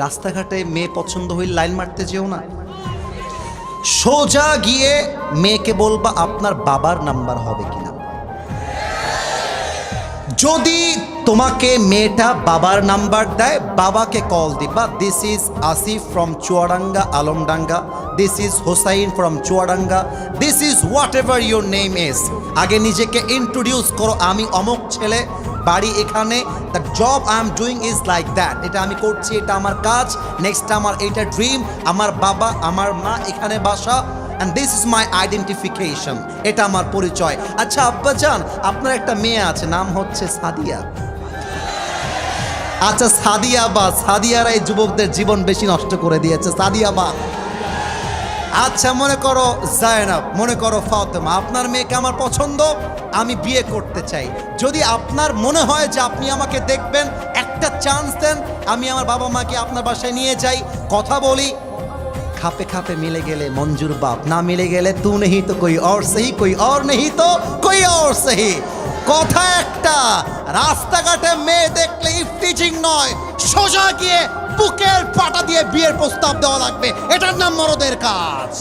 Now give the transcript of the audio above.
রাস্তাঘাটে মেয়ে পছন্দ হইলে লাইন মারতে যেও না, সোজা গিয়ে মেয়েকে বলবা আপনার বাবার নাম্বার হবে কিনা। যদি তোমাকে মেয়েটা বাবার নাম্বার দেয়, বাবাকে কল দিবা, this is Asif from Chuadanga Alamdanga, this is Hossain from Chuadanga, this is what ever your name is. আগে নিজেকে ইন্ট্রোডিউস করো, আমি অমুক ছেলে, বাড়ি এখানে, the job I am doing is like that, এটা আমি করছি, এটা আমার কাজ, নেক্সট আমার এটা ড্রিম, আমার বাবা আমার মা এখানে বাসা, and this is my identification, এটা আমার পরিচয়। আচ্ছা আব্বাজান, আপনার একটা মেয়ে আছে, নাম হচ্ছে সাদিয়া। আচ্ছা সাদিয়া বা, সাদিয়ারা এই যুবকদের জীবন বেশি নষ্ট করে দিয়েছে, সাদিয়া বা। আচ্ছা মনে করো জায়নাব, মনে করো ফাতেমা, আপনার মেয়েকে আমার পছন্দ, আমি বিয়ে করতে চাই। যদি আপনার মনে হয় যে আপনি আমাকে দেখবেন, একটা চান্স দেন, আমি আমার বাবা মাকে আপনার বাসায় নিয়ে যাই, কথা বলি, খাপে খাপে মিলে গেলে মঞ্জুর বাপ, না মিলে গেলে তু নেহি তো কোই और सही, कोई और नहीं तो कोई और सही। কথা একটা, রাস্তাঘাটে মেয়ে দেখলে ইফটিজিং নয়, সোজা গিয়ে বুকের পাটা দিয়ে বিয়ের প্রস্তাব দেওয়া লাগবে, এটার নাম মরদের কাজ।